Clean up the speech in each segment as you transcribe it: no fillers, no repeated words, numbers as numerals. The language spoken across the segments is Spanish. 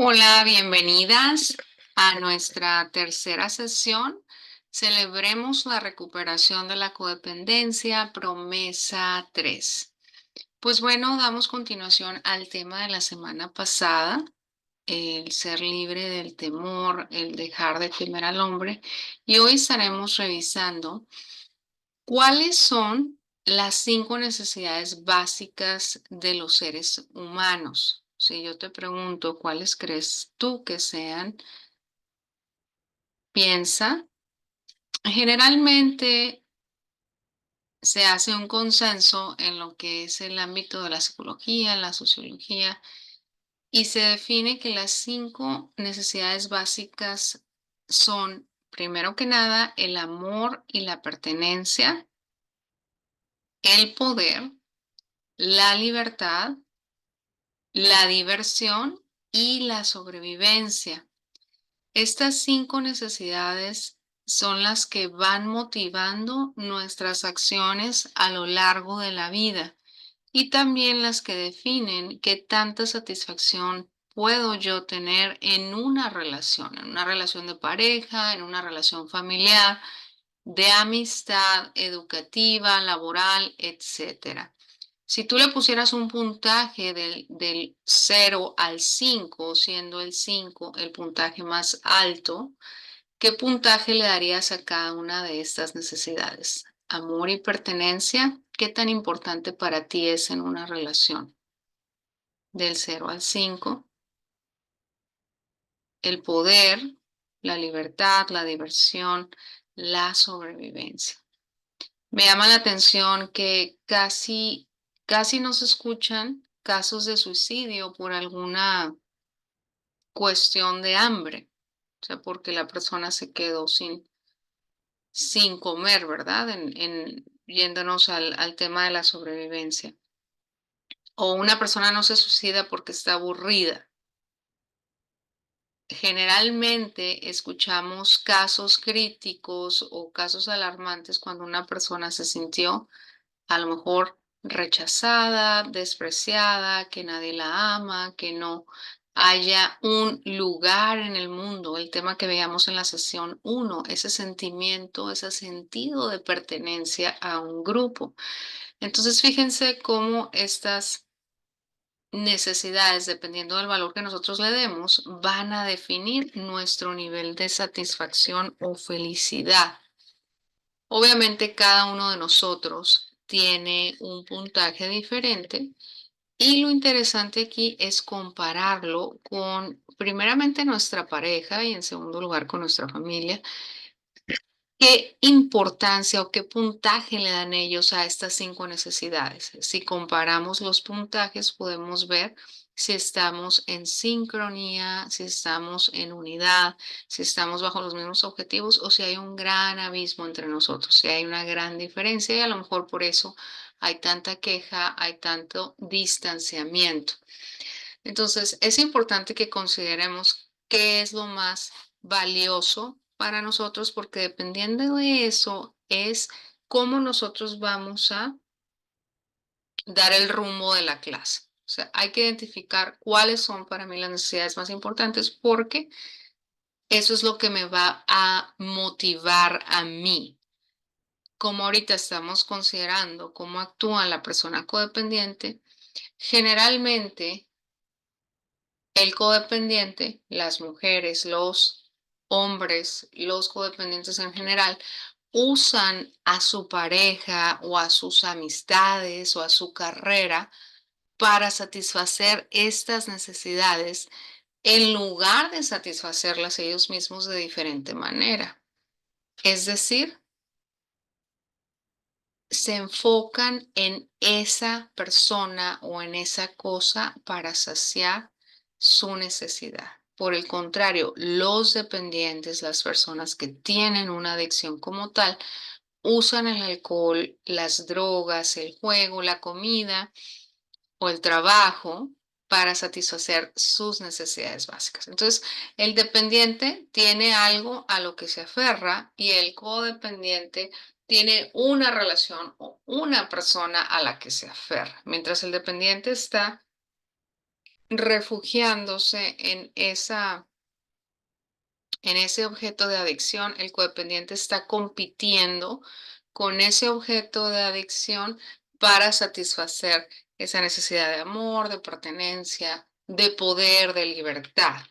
Hola, bienvenidas a nuestra tercera sesión. Celebremos la recuperación de la codependencia, promesa 3. Pues bueno, damos continuación al tema de la semana pasada, el ser libre del temor, el dejar de temer al hombre. Y hoy estaremos revisando cuáles son las 5 necesidades básicas de los seres humanos. Si yo te pregunto cuáles crees tú que sean, piensa. Generalmente se hace un consenso en lo que es el ámbito de la psicología, la sociología, y se define que las 5 necesidades básicas son, primero que nada, el amor y la pertenencia, el poder, la libertad, la diversión y la sobrevivencia. Estas 5 necesidades son las que van motivando nuestras acciones a lo largo de la vida y también las que definen qué tanta satisfacción puedo yo tener en una relación de pareja, en una relación familiar, de amistad, educativa, laboral, etcétera. Si tú le pusieras un puntaje del 0 al 5, siendo el 5 el puntaje más alto, ¿qué puntaje le darías a cada una de estas necesidades? Amor y pertenencia, ¿qué tan importante para ti es en una relación? Del 0 al 5, el poder, la libertad, la diversión, la sobrevivencia. Me llama la atención que casi no se escuchan casos de suicidio por alguna cuestión de hambre, o sea, porque la persona se quedó sin comer, ¿verdad? Yéndonos al tema de la sobrevivencia. O una persona no se suicida porque está aburrida. Generalmente escuchamos casos críticos o casos alarmantes cuando una persona se sintió a lo mejor rechazada, despreciada, que nadie la ama, que no haya un lugar en el mundo, el tema que veíamos en la sesión 1, ese sentimiento, ese sentido de pertenencia a un grupo. Entonces, fíjense cómo estas necesidades, dependiendo del valor que nosotros le demos, van a definir nuestro nivel de satisfacción o felicidad. Obviamente cada uno de nosotros tiene un puntaje diferente y lo interesante aquí es compararlo con primeramente nuestra pareja y en segundo lugar con nuestra familia. ¿Qué importancia o qué puntaje le dan ellos a estas 5 necesidades? Si comparamos los puntajes, podemos ver si estamos en sincronía, si estamos en unidad, si estamos bajo los mismos objetivos o si hay un gran abismo entre nosotros, si hay una gran diferencia y a lo mejor por eso hay tanta queja, hay tanto distanciamiento. Entonces, es importante que consideremos qué es lo más valioso para nosotros, porque dependiendo de eso es cómo nosotros vamos a dar el rumbo de la clase. O sea, hay que identificar cuáles son para mí las necesidades más importantes, porque eso es lo que me va a motivar a mí. Como ahorita estamos considerando cómo actúa la persona codependiente, generalmente el codependiente, las mujeres, los hombres, los codependientes en general, usan a su pareja o a sus amistades o a su carrera para satisfacer estas necesidades en lugar de satisfacerlas ellos mismos de diferente manera. Es decir, se enfocan en esa persona o en esa cosa para saciar su necesidad. Por el contrario, los dependientes, las personas que tienen una adicción como tal, usan el alcohol, las drogas, el juego, la comida o el trabajo para satisfacer sus necesidades básicas. Entonces, el dependiente tiene algo a lo que se aferra y el codependiente tiene una relación o una persona a la que se aferra. Mientras el dependiente está refugiándose en ese objeto de adicción. El codependiente está compitiendo con ese objeto de adicción para satisfacer esa necesidad de amor, de pertenencia, de poder, de libertad.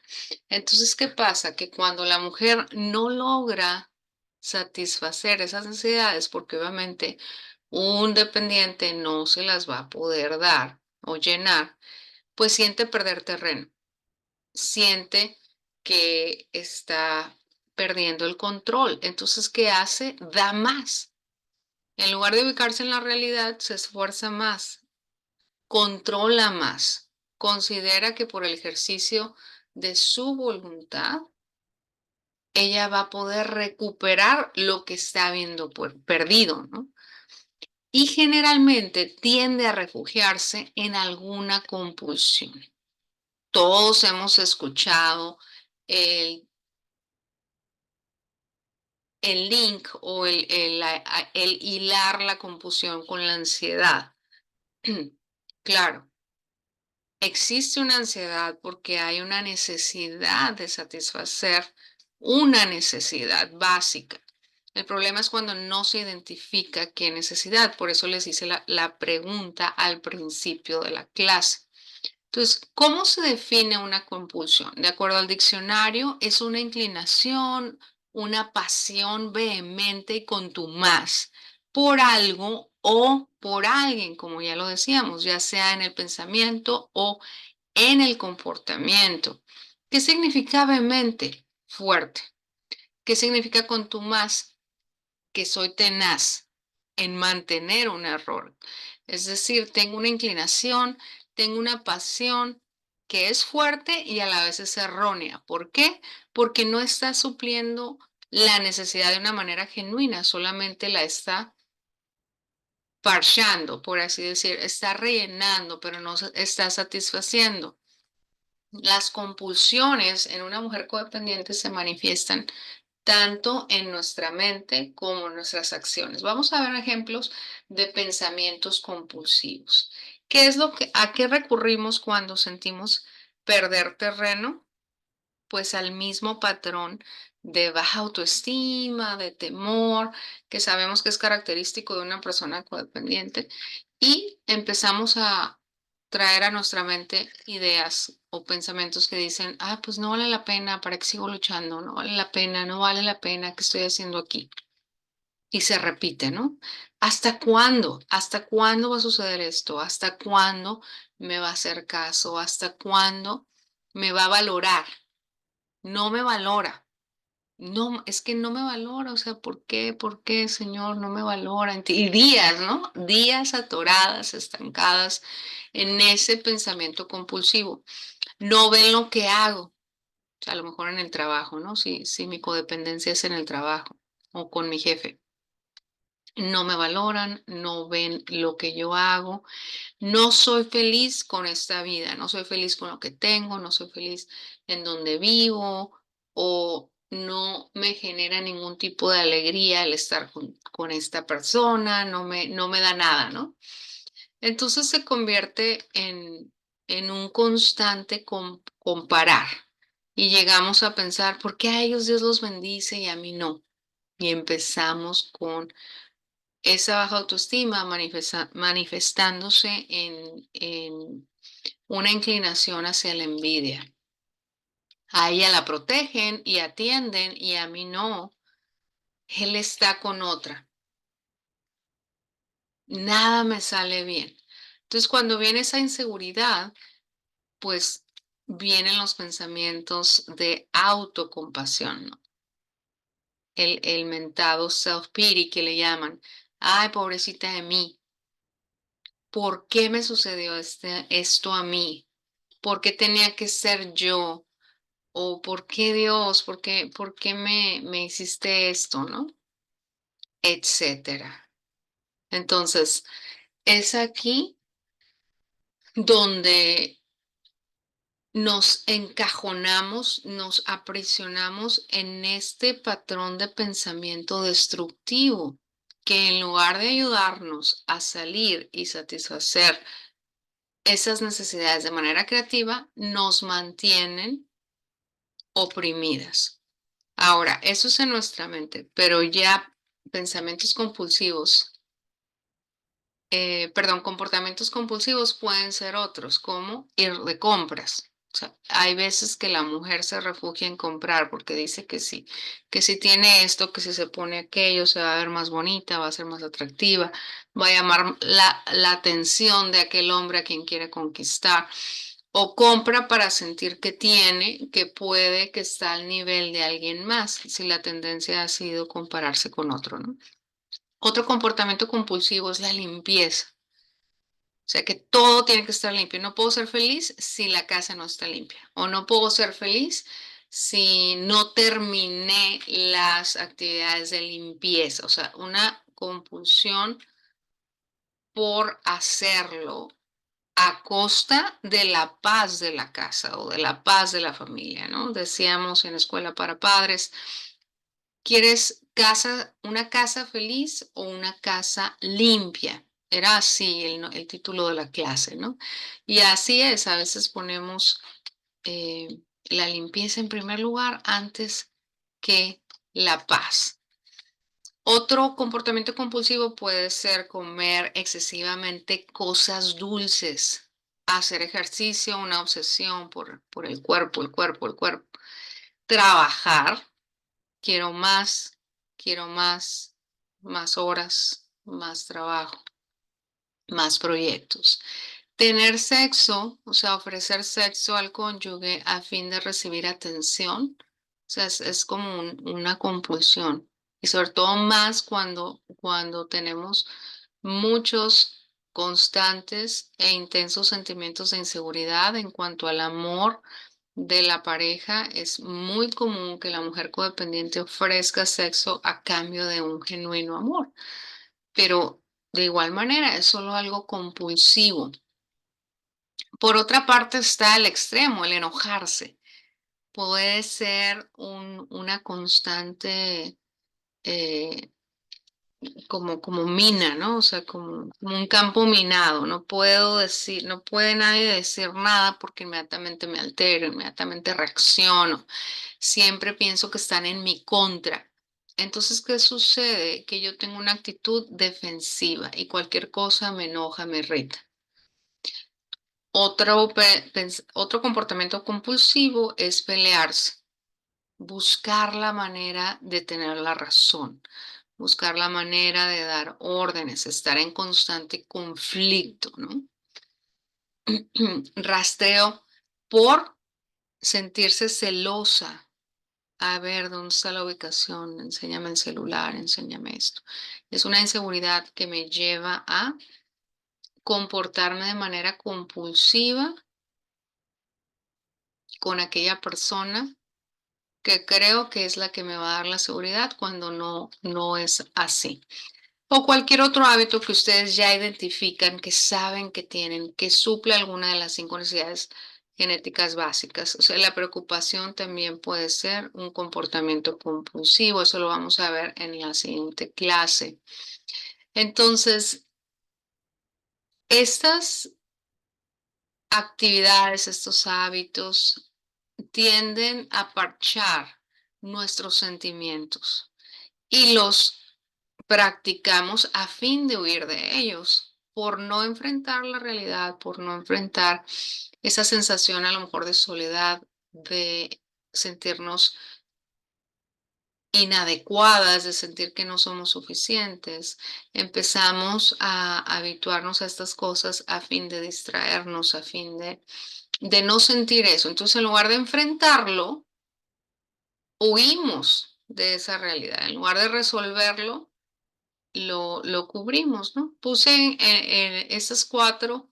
Entonces, ¿qué pasa? Que cuando la mujer no logra satisfacer esas necesidades, porque obviamente un dependiente no se las va a poder dar o llenar, pues siente perder terreno, siente que está perdiendo el control. Entonces, ¿qué hace? Da más. En lugar de ubicarse en la realidad, se esfuerza más, controla más, considera que por el ejercicio de su voluntad, ella va a poder recuperar lo que está habiendo perdido, ¿no? Y generalmente tiende a refugiarse en alguna compulsión. Todos hemos escuchado el link o el hilar la compulsión con la ansiedad. Claro, existe una ansiedad porque hay una necesidad de satisfacer una necesidad básica. El problema es cuando no se identifica qué necesidad. Por eso les hice la pregunta al principio de la clase. Entonces, ¿cómo se define una compulsión? De acuerdo al diccionario, es una inclinación, una pasión vehemente y contumaz por algo o por alguien, como ya lo decíamos, ya sea en el pensamiento o en el comportamiento. ¿Qué significa vehemente? Fuerte. ¿Qué significa contumaz? Que soy tenaz en mantener un error. Es decir, tengo una inclinación, tengo una pasión que es fuerte y a la vez es errónea. ¿Por qué? Porque no está supliendo la necesidad de una manera genuina, solamente la está parchando, por así decir, está rellenando, pero no está satisfaciendo. Las compulsiones en una mujer codependiente se manifiestan tanto en nuestra mente como en nuestras acciones. Vamos a ver ejemplos de pensamientos compulsivos. ¿Qué es a qué recurrimos cuando sentimos perder terreno? Pues al mismo patrón de baja autoestima, de temor, que sabemos que es característico de una persona codependiente, y empezamos a traer a nuestra mente ideas o pensamientos que dicen, ah, pues no vale la pena, ¿para qué sigo luchando? No vale la pena, no vale la pena, ¿qué estoy haciendo aquí? Y se repite, ¿no? ¿Hasta cuándo? ¿Hasta cuándo va a suceder esto? ¿Hasta cuándo me va a hacer caso? ¿Hasta cuándo me va a valorar? No me valora. No, es que no me valora, o sea, ¿por qué? ¿Por qué, Señor, no me valora? Y días, ¿no? Días atoradas, estancadas en ese pensamiento compulsivo. No ven lo que hago, o sea, a lo mejor en el trabajo, ¿no? Si mi codependencia es en el trabajo o con mi jefe. No me valoran, no ven lo que yo hago, no soy feliz con esta vida, no soy feliz con lo que tengo, no soy feliz en donde vivo o no me genera ningún tipo de alegría el estar con esta persona, no me da nada, ¿no? Entonces se convierte en un constante comparar y llegamos a pensar, ¿por qué a ellos Dios los bendice y a mí no? Y empezamos con esa baja autoestima manifestándose en una inclinación hacia la envidia. A ella la protegen y atienden y a mí no. Él está con otra. Nada me sale bien. Entonces, cuando viene esa inseguridad, pues vienen los pensamientos de autocompasión, ¿no? El mentado self-pity que le llaman. Ay, pobrecita de mí. ¿Por qué me sucedió esto a mí? ¿Por qué tenía que ser yo? ¿O por qué Dios? Por qué me hiciste esto, no? Etcétera. Entonces, es aquí donde nos encajonamos, nos aprisionamos en este patrón de pensamiento destructivo, que en lugar de ayudarnos a salir y satisfacer esas necesidades de manera creativa nos mantienen oprimidas. Ahora, eso es en nuestra mente, pero ya pensamientos compulsivos, perdón, comportamientos compulsivos pueden ser otros, como ir de compras. O sea, hay veces que la mujer se refugia en comprar porque dice que si tiene esto, que si se pone aquello, se va a ver más bonita, va a ser más atractiva, va a llamar la atención de aquel hombre a quien quiere conquistar. O compra para sentir que tiene, que puede, que está al nivel de alguien más, si la tendencia ha sido compararse con otro, ¿no? Otro comportamiento compulsivo es la limpieza. O sea que todo tiene que estar limpio. No puedo ser feliz si la casa no está limpia. O no puedo ser feliz si no terminé las actividades de limpieza. O sea, una compulsión por hacerlo a costa de la paz de la casa o de la paz de la familia, ¿no? Decíamos en Escuela para Padres, ¿quieres una casa feliz o una casa limpia? Era así el título de la clase, ¿no? Y así es, a veces ponemos eh, la limpieza en primer lugar antes que la paz. Otro comportamiento compulsivo puede ser comer excesivamente cosas dulces, hacer ejercicio, una obsesión por el cuerpo, el cuerpo, el cuerpo. Trabajar, quiero más, más horas, más trabajo, más proyectos. Tener sexo, o sea, ofrecer sexo al cónyuge a fin de recibir atención, o sea, es como una compulsión. Y sobre todo más cuando tenemos muchos constantes e intensos sentimientos de inseguridad en cuanto al amor de la pareja. Es muy común que la mujer codependiente ofrezca sexo a cambio de un genuino amor, pero de igual manera es solo algo compulsivo. Por otra parte está el extremo, el enojarse. Puede ser una constante eh, como mina, ¿no? O sea, como un campo minado. No puedo decir, no puede nadie decir nada porque inmediatamente me altero, inmediatamente reacciono. Siempre pienso que están en mi contra. Entonces, ¿qué sucede? Que yo tengo una actitud defensiva y cualquier cosa me enoja, me irrita. Otro comportamiento compulsivo es pelearse, buscar la manera de tener la razón, buscar la manera de dar órdenes, estar en constante conflicto, ¿no? Rastreo por sentirse celosa. A ver, ¿dónde está la ubicación? Enséñame el celular, enséñame esto. Es una inseguridad que me lleva a comportarme de manera compulsiva con aquella persona que creo que es la que me va a dar la seguridad cuando no es así. O cualquier otro hábito que ustedes ya identifican, que saben que tienen, que suple alguna de las 5 necesidades genéticas básicas. O sea, la preocupación también puede ser un comportamiento compulsivo. Eso lo vamos a ver en la siguiente clase. Entonces, estas actividades, estos hábitos tienden a parchar nuestros sentimientos y los practicamos a fin de huir de ellos, por no enfrentar la realidad, por no enfrentar esa sensación a lo mejor de soledad, de sentirnos inadecuadas, de sentir que no somos suficientes. Empezamos a habituarnos a estas cosas a fin de distraernos, a fin de no sentir eso. Entonces, en lugar de enfrentarlo, huimos de esa realidad. En lugar de resolverlo, lo cubrimos, ¿no? Puse en esas 4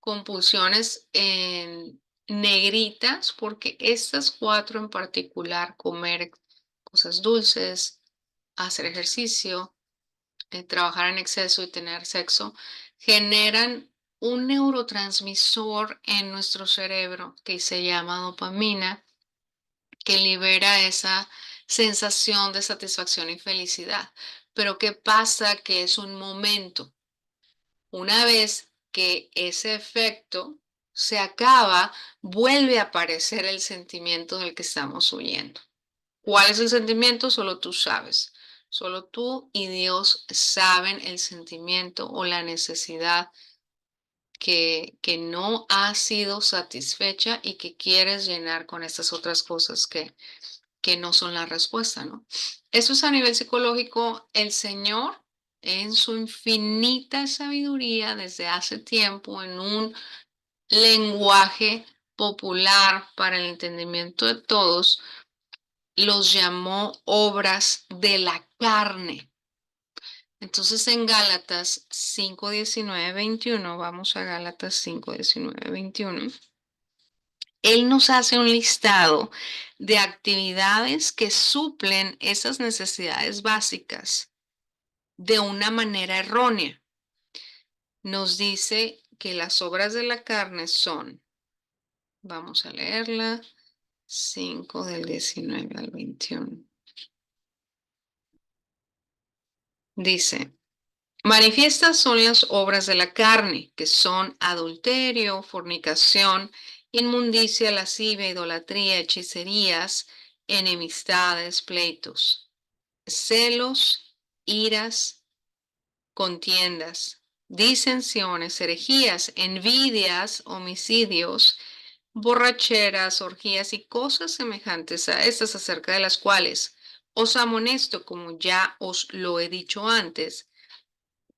compulsiones en negritas porque estas 4 en particular, comer cosas dulces, hacer ejercicio, trabajar en exceso y tener sexo, generan un neurotransmisor en nuestro cerebro que se llama dopamina, que libera esa sensación de satisfacción y felicidad. Pero ¿qué pasa? Que es un momento. Una vez que ese efecto se acaba, vuelve a aparecer el sentimiento del que estamos huyendo. ¿Cuál es el sentimiento? Solo tú sabes. Solo tú y Dios saben el sentimiento o la necesidad que no ha sido satisfecha y que quieres llenar con estas otras cosas que no son la respuesta, ¿no? Eso es a nivel psicológico. El Señor, en su infinita sabiduría, desde hace tiempo, en un lenguaje popular para el entendimiento de todos, los llamó obras de la carne. Entonces en Gálatas 5, 19, 21, vamos a Gálatas 5, 19, 21. Él nos hace un listado de actividades que suplen esas necesidades básicas de una manera errónea. Nos dice que las obras de la carne son, vamos a leerla, 5 del 19 al 21. Dice, manifiestas son las obras de la carne, que son adulterio, fornicación, inmundicia, lascivia, idolatría, hechicerías, enemistades, pleitos, celos, iras, contiendas, disensiones, herejías, envidias, homicidios, borracheras, orgías y cosas semejantes a estas, acerca de las cuales os amonesto, como ya os lo he dicho antes,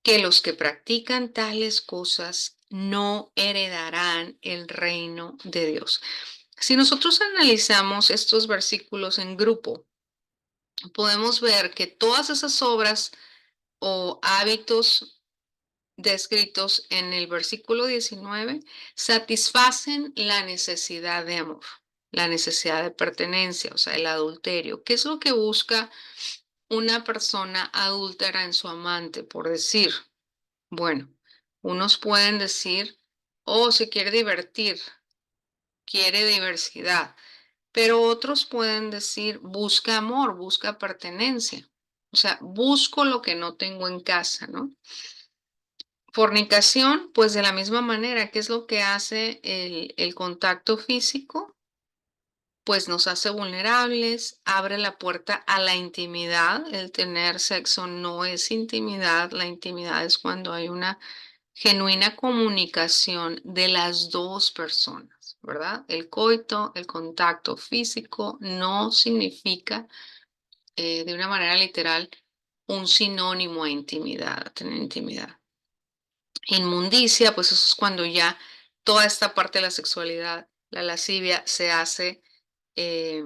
que los que practican tales cosas no heredarán el reino de Dios. Si nosotros analizamos estos versículos en grupo, podemos ver que todas esas obras o hábitos descritos en el versículo 19 satisfacen la necesidad de amor, la necesidad de pertenencia, o sea, el adulterio. ¿Qué es lo que busca una persona adúltera en su amante? Por decir, bueno, unos pueden decir, oh, se quiere divertir, quiere diversidad, pero otros pueden decir, busca amor, busca pertenencia. O sea, busco lo que no tengo en casa, ¿no? Fornicación, pues de la misma manera, ¿qué es lo que hace el contacto físico? Pues nos hace vulnerables, abre la puerta a la intimidad. El tener sexo no es intimidad, la intimidad es cuando hay una genuina comunicación de las dos personas, ¿verdad? El coito, el contacto físico, no significa de una manera literal un sinónimo a intimidad, a tener intimidad. Inmundicia, pues eso es cuando ya toda esta parte de la sexualidad, la lascivia, se hace eh,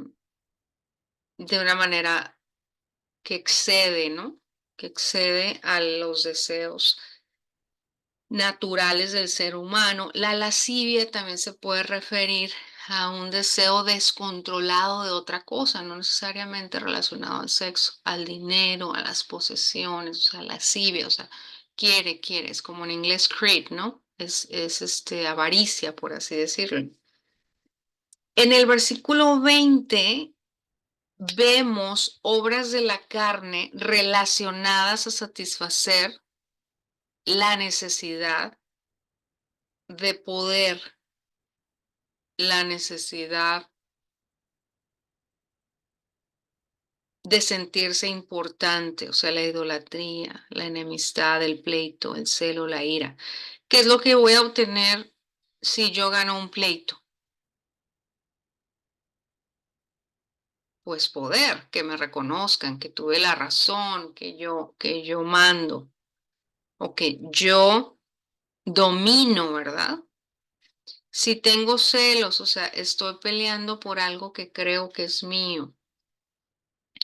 de una manera que excede, ¿no? Que excede a los deseos naturales del ser humano. La lascivia también se puede referir a un deseo descontrolado de otra cosa, no necesariamente relacionado al sexo, al dinero, a las posesiones, o sea, lascivia, o sea, quiere, es como en inglés greed, ¿no? Es avaricia, por así decirlo. En el versículo 20 vemos obras de la carne relacionadas a satisfacer la necesidad de poder, la necesidad de sentirse importante, o sea, la idolatría, la enemistad, el pleito, el celo, la ira. ¿Qué es lo que voy a obtener si yo gano un pleito? Pues poder, que me reconozcan, que tuve la razón, que yo mando, o que yo domino, ¿verdad? Si tengo celos, o sea, estoy peleando por algo que creo que es mío.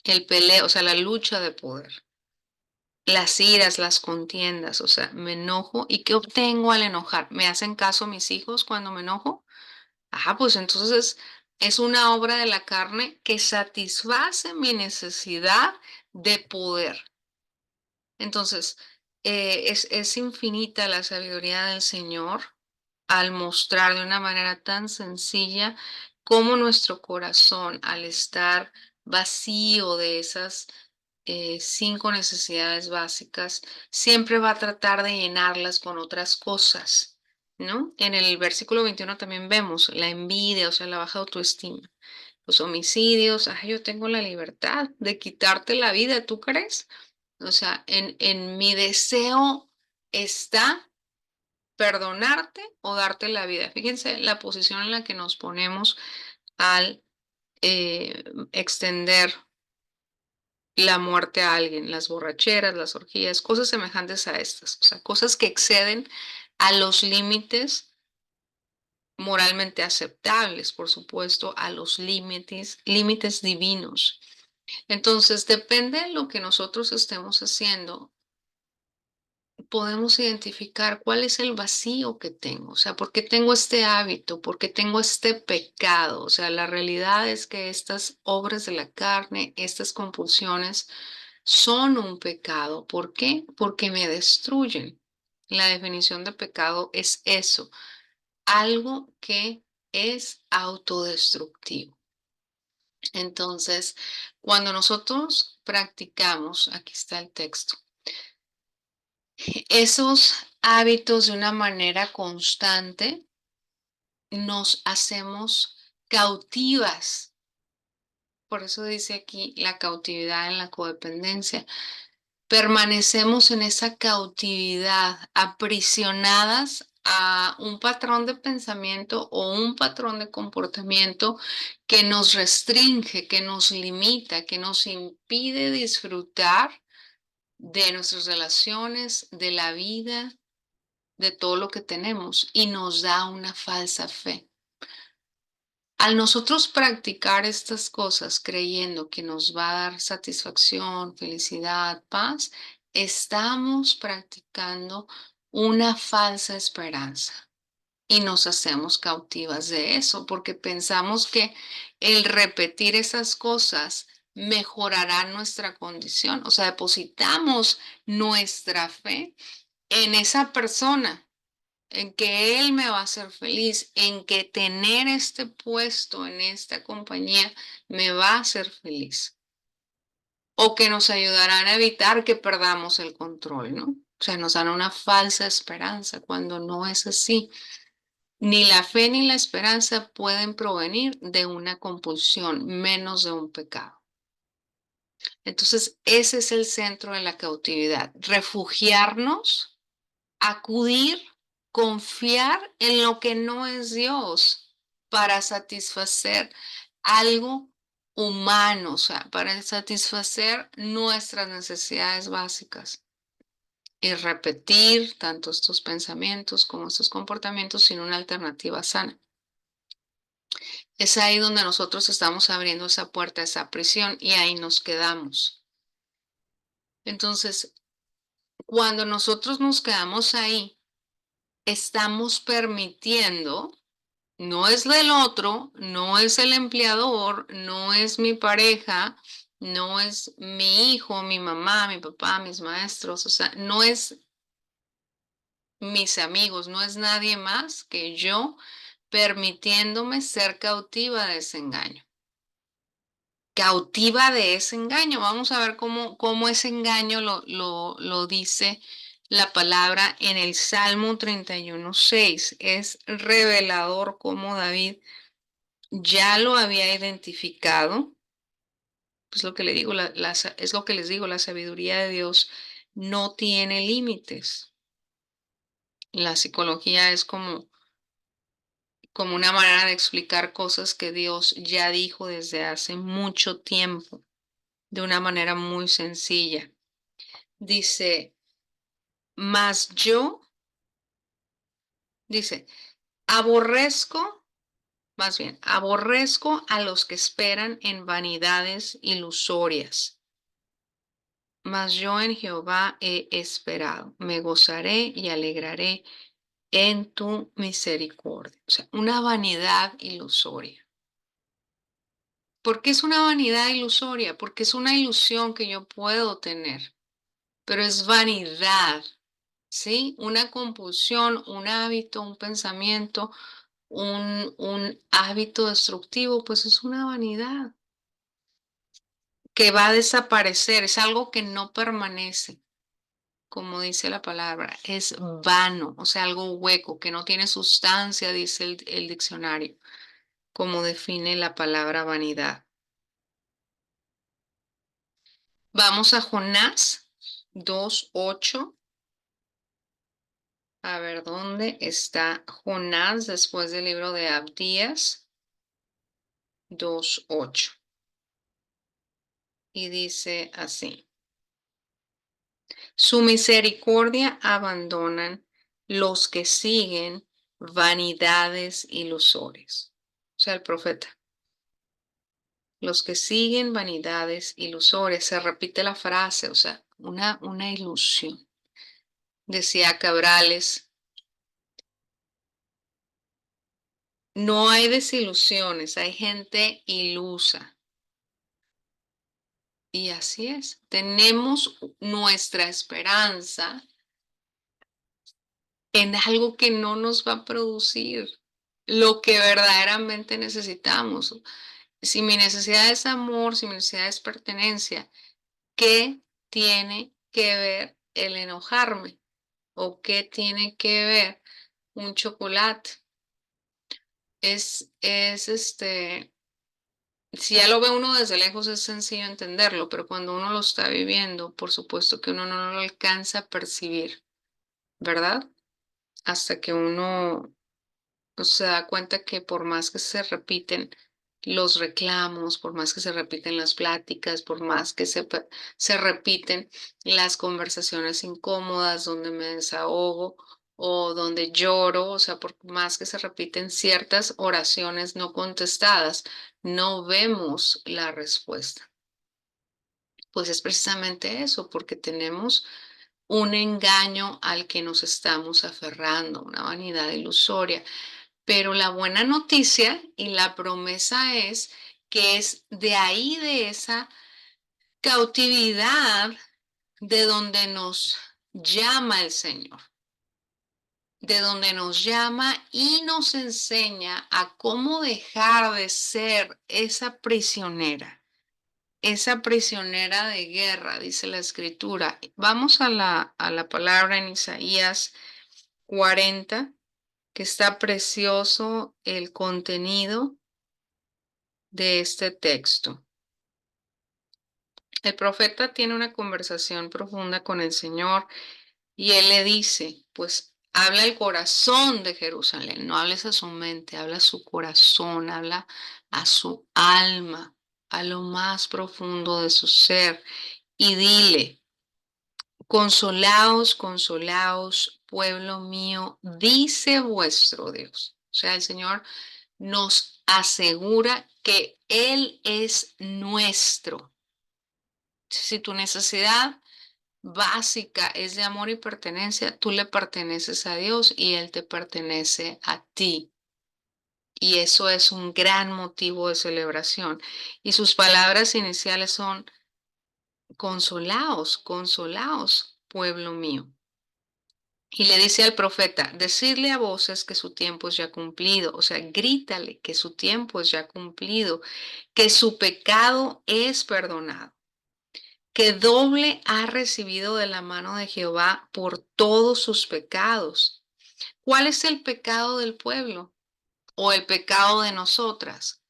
El peleo, o sea, la lucha de poder. Las iras, las contiendas, o sea, me enojo. ¿Y qué obtengo al enojar? ¿Me hacen caso mis hijos cuando me enojo? Ajá, pues entonces es una obra de la carne que satisface mi necesidad de poder. Entonces, es infinita la sabiduría del Señor al mostrar de una manera tan sencilla cómo nuestro corazón, al estar vacío de esas 5 necesidades básicas, siempre va a tratar de llenarlas con otras cosas. ¿no? En el versículo 21 también vemos la envidia, o sea, la baja autoestima. Los homicidios, ay, yo tengo la libertad de quitarte la vida, ¿tú crees? O sea, en mi deseo está perdonarte o darte la vida. Fíjense la posición en la que nos ponemos al extender la muerte a alguien, las borracheras, las orgías, cosas semejantes a estas, o sea, cosas que exceden a los límites moralmente aceptables, por supuesto, a los límites divinos. Entonces, depende de lo que nosotros estemos haciendo, podemos identificar cuál es el vacío que tengo, o sea, por qué tengo este hábito, por qué tengo este pecado. O sea, la realidad es que estas obras de la carne, estas compulsiones, son un pecado. ¿Por qué? Porque me destruyen. La definición de pecado es eso, algo que es autodestructivo. Entonces, cuando nosotros practicamos, aquí está el texto, esos hábitos de una manera constante, nos hacemos cautivas. Por eso dice aquí la cautividad en la codependencia. Permanecemos en esa cautividad, aprisionadas a un patrón de pensamiento o un patrón de comportamiento que nos restringe, que nos limita, que nos impide disfrutar de nuestras relaciones, de la vida, de todo lo que tenemos y nos da una falsa fe. Al nosotros practicar estas cosas creyendo que nos va a dar satisfacción, felicidad, paz, estamos practicando una falsa esperanza y nos hacemos cautivas de eso porque pensamos que el repetir esas cosas mejorará nuestra condición. O sea, depositamos nuestra fe en esa persona, en que él me va a hacer feliz, en que tener este puesto en esta compañía me va a hacer feliz, o que nos ayudarán a evitar que perdamos el control, ¿no? O sea, nos dan una falsa esperanza cuando no es así. Ni la fe ni la esperanza pueden provenir de una compulsión, menos de un pecado. Entonces, ese es el centro de la cautividad, refugiarnos, acudir, confiar en lo que no es Dios para satisfacer algo humano, o sea, para satisfacer nuestras necesidades básicas y repetir tanto estos pensamientos como estos comportamientos sin una alternativa sana. Es ahí donde nosotros estamos abriendo esa puerta, esa prisión, y ahí nos quedamos. Entonces, cuando nosotros nos quedamos ahí, estamos permitiendo, no es del otro, no es el empleador, no es mi pareja, no es mi hijo, mi mamá, mi papá, mis maestros, o sea, no es mis amigos, no es nadie más que yo permitiéndome ser cautiva de ese engaño. Cautiva de ese engaño. Vamos a ver cómo ese engaño lo dice la palabra en el Salmo 31:6. Es revelador cómo David ya lo había identificado. Es lo que le digo, es lo que les digo, la sabiduría de Dios no tiene límites. La psicología es como una manera de explicar cosas que Dios ya dijo desde hace mucho tiempo, de una manera muy sencilla. Dice, mas yo, dice, aborrezco, más bien, aborrezco a los que esperan en vanidades ilusorias. Mas yo en Jehová he esperado, me gozaré y alegraré en tu misericordia. O sea, una vanidad ilusoria. ¿Por qué es una vanidad ilusoria? Porque es una ilusión que yo puedo tener, pero es vanidad, ¿sí? Una compulsión, un hábito, un pensamiento, un hábito destructivo, pues es una vanidad que va a desaparecer, es algo que no permanece. como dice la palabra, es vano, o sea, algo hueco, que no tiene sustancia, dice el diccionario, como define la palabra vanidad. Vamos a Jonás 2:8. A ver, ¿dónde está Jonás después del libro de Abdías? 2:8. Y dice así: su misericordia abandonan los que siguen vanidades ilusorias. O sea, el profeta. Los que siguen vanidades ilusorias. Se repite la frase, o sea, una ilusión. Decía Cabrales, no hay desilusiones, hay gente ilusa. Y así es, tenemos nuestra esperanza en algo que no nos va a producir lo que verdaderamente necesitamos. Si mi necesidad es amor, si mi necesidad es pertenencia, ¿qué tiene que ver el enojarme? ¿O qué tiene que ver un chocolate? Si ya lo ve uno desde lejos es sencillo entenderlo, pero cuando uno lo está viviendo, por supuesto que uno no lo alcanza a percibir, ¿verdad? Hasta que uno se da cuenta que por más que se repiten los reclamos, por más que se repiten las pláticas, por más que se repiten las conversaciones incómodas donde me desahogo o donde lloro, o sea, por más que se repiten ciertas oraciones no contestadas, no vemos la respuesta. Pues es precisamente eso, porque tenemos un engaño al que nos estamos aferrando, una vanidad ilusoria. Pero la buena noticia y la promesa es que es de ahí, de esa cautividad, de donde nos llama el Señor, de donde nos llama y nos enseña a cómo dejar de ser esa prisionera de guerra, dice la Escritura. Vamos a la palabra en Isaías 40, que está precioso el contenido de este texto. El profeta tiene una conversación profunda con el Señor y él le dice, pues habla el corazón de Jerusalén, no hables a su mente, habla a su corazón, habla a su alma, a lo más profundo de su ser y dile, consolaos, consolaos, pueblo mío, dice vuestro Dios. O sea, el Señor nos asegura que Él es nuestro. Si tu necesidad básica es de amor y pertenencia, tú le perteneces a Dios y Él te pertenece a ti. Y eso es un gran motivo de celebración. Y sus palabras iniciales son, consolaos, consolaos, pueblo mío. Y le dice al profeta, decirle a voces que su tiempo es ya cumplido, o sea, grítale que su tiempo es ya cumplido, que su pecado es perdonado, que doble ha recibido de la mano de Jehová por todos sus pecados. ¿Cuál es el pecado del pueblo o el pecado de nosotras?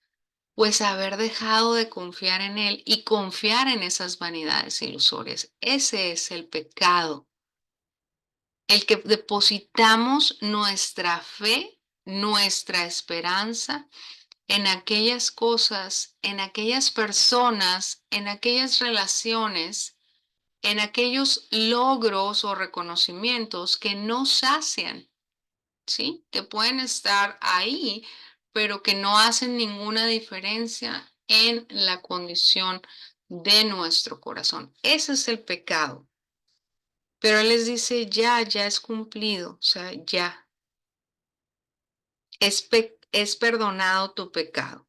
Pues haber dejado de confiar en Él y confiar en esas vanidades ilusorias. Ese es el pecado, el que depositamos nuestra fe, nuestra esperanza en aquellas cosas, en aquellas personas, en aquellas relaciones, en aquellos logros o reconocimientos que no sacian, ¿sí? Que pueden estar ahí, pero que no hacen ninguna diferencia en la condición de nuestro corazón. Ese es el pecado. Pero Él les dice, ya es cumplido, o sea, ya, es perdonado tu pecado.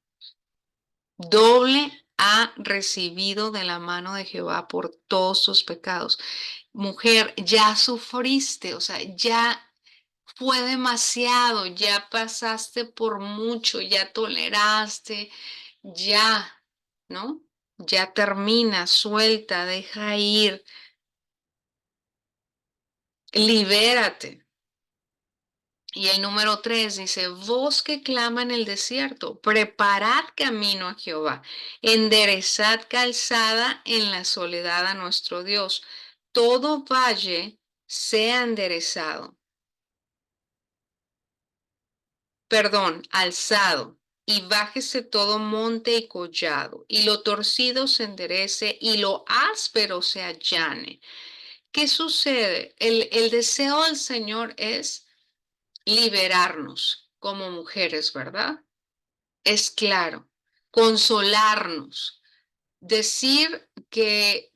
Doble ha recibido de la mano de Jehová por todos tus pecados. Mujer, ya sufriste, o sea, ya fue demasiado, ya pasaste por mucho, ya toleraste, ya, ¿no? Ya termina, suelta, deja ir. libérate. Y el número 3 dice, voz que clama en el desierto, preparad camino a Jehová, enderezad calzada en la soledad a nuestro Dios. Todo valle sea enderezado, alzado, y bájese todo monte y collado, y lo torcido se enderece, y lo áspero se allane. ¿Qué sucede? El deseo del Señor es liberarnos como mujeres, ¿verdad? Es claro, consolarnos, decir que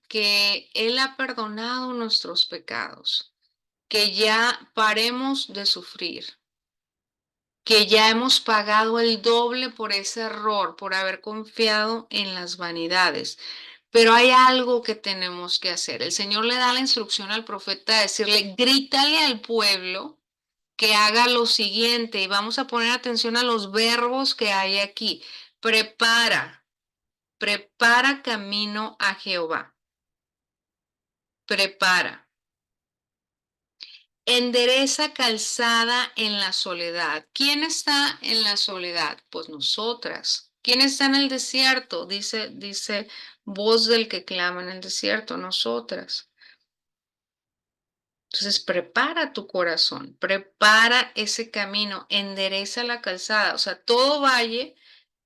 Él ha perdonado nuestros pecados, que ya paremos de sufrir, que ya hemos pagado el doble por ese error, por haber confiado en las vanidades. Pero hay algo que tenemos que hacer. El Señor le da la instrucción al profeta de decirle, grítale al pueblo que haga lo siguiente, y vamos a poner atención a los verbos que hay aquí. Prepara, prepara camino a Jehová. Prepara. Endereza calzada en la soledad. ¿Quién está en la soledad? Pues nosotras. ¿Quién está en el desierto? Dice voz del que clama en el desierto, nosotras. Entonces, prepara tu corazón, prepara ese camino, endereza la calzada. O sea, todo valle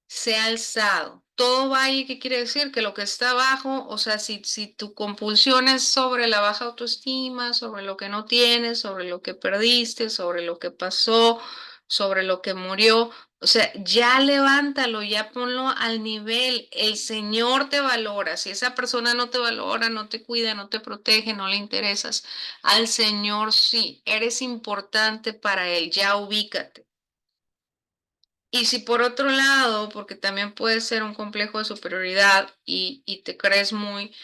sea alzado. Todo valle, ¿qué quiere decir? Que lo que está abajo, o sea, si tu compulsión es sobre la baja autoestima, sobre lo que no tienes, sobre lo que perdiste, sobre lo que pasó, sobre lo que murió, o sea, ya levántalo, ya ponlo al nivel. El Señor te valora. Si esa persona no te valora, no te cuida, no te protege, no le interesas, al Señor sí, eres importante para Él, ya ubícate. Y si por otro lado, porque también puede ser un complejo de superioridad y te crees muy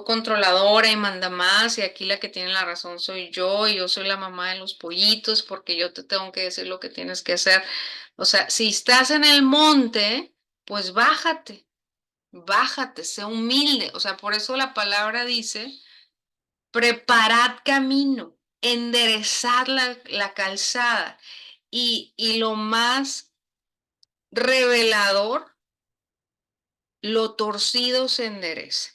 controladora y manda más, y aquí la que tiene la razón soy yo, y yo soy la mamá de los pollitos, porque yo te tengo que decir lo que tienes que hacer. O sea, si estás en el monte, pues bájate, bájate, sé humilde. O sea, por eso la palabra dice, preparad camino, enderezad la calzada. Y lo más revelador, lo torcido se enderece.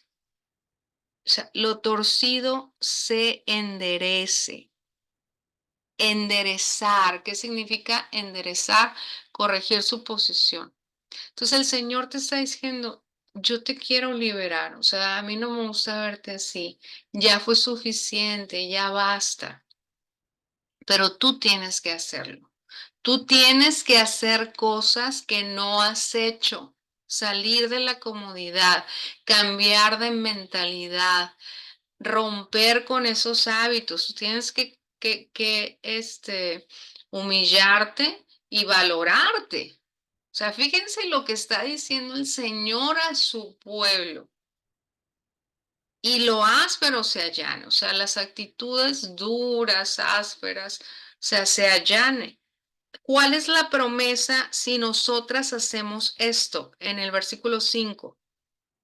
O sea, lo torcido se enderece. Enderezar, ¿qué significa enderezar? Corregir su posición. Entonces el Señor te está diciendo, yo te quiero liberar, o sea, a mí no me gusta verte así, ya fue suficiente, ya basta, pero tú tienes que hacerlo. Tú tienes que hacer cosas que no has hecho, salir de la comodidad, cambiar de mentalidad, romper con esos hábitos. Tú tienes que humillarte y valorarte. O sea, fíjense lo que está diciendo el Señor a su pueblo. Y lo áspero se allane, o sea, las actitudes duras, ásperas, o sea, se allane. ¿Cuál es la promesa si nosotras hacemos esto? En el versículo 5.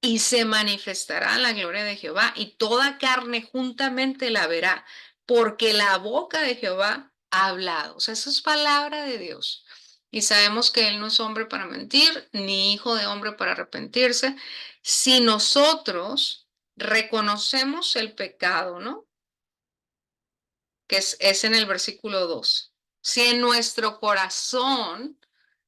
Y se manifestará la gloria de Jehová, y toda carne juntamente la verá, porque la boca de Jehová ha hablado. O sea, eso es palabra de Dios. Y sabemos que Él no es hombre para mentir, ni hijo de hombre para arrepentirse. Si nosotros reconocemos el pecado, ¿no? Que es en el versículo 2. Si en nuestro corazón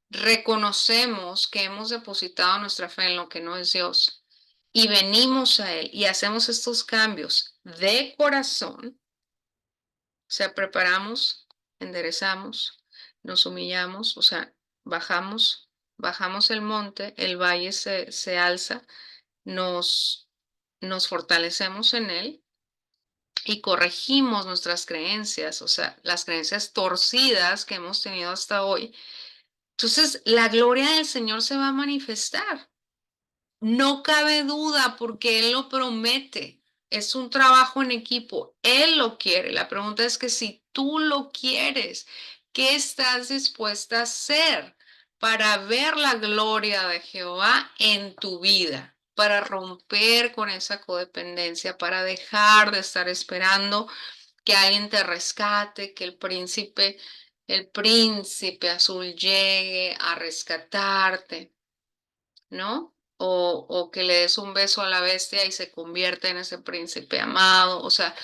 reconocemos que hemos depositado nuestra fe en lo que no es Dios y venimos a Él y hacemos estos cambios de corazón, o sea, preparamos, enderezamos, nos humillamos, o sea, bajamos el monte, el valle se alza, nos, nos fortalecemos en Él y corregimos nuestras creencias, o sea, las creencias torcidas que hemos tenido hasta hoy. Entonces, la gloria del Señor se va a manifestar. No cabe duda porque Él lo promete. Es un trabajo en equipo. Él lo quiere. La pregunta es que si tú lo quieres, ¿qué estás dispuesta a hacer para ver la gloria de Jehová en tu vida? Para romper con esa codependencia, para dejar de estar esperando que alguien te rescate, que el príncipe azul llegue a rescatarte, ¿no? O que le des un beso a la bestia y se convierte en ese príncipe amado. O sea,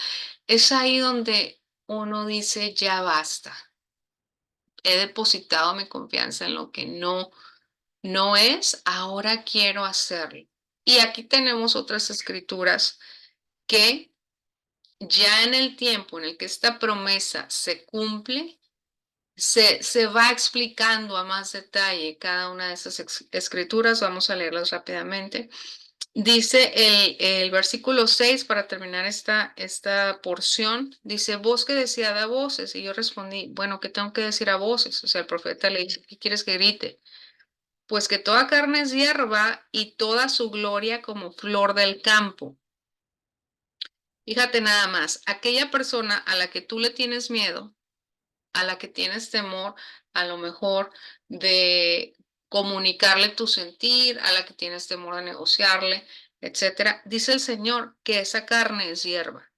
es ahí donde uno dice, ya basta. He depositado mi confianza en lo que no es, ahora quiero hacerlo. Y aquí tenemos otras escrituras que ya en el tiempo en el que esta promesa se cumple, se va explicando a más detalle cada una de esas escrituras. Vamos a leerlas rápidamente. Dice el versículo 6 para terminar esta porción, dice, voz que decía da voces. Y yo respondí, bueno, ¿qué tengo que decir a voces? O sea, el profeta le dice, ¿qué quieres que grite? Pues que toda carne es hierba y toda su gloria como flor del campo. Fíjate nada más, aquella persona a la que tú le tienes miedo, a la que tienes temor, a lo mejor de comunicarle tu sentir, a la que tienes temor de negociarle, etcétera, dice el Señor que esa carne es hierba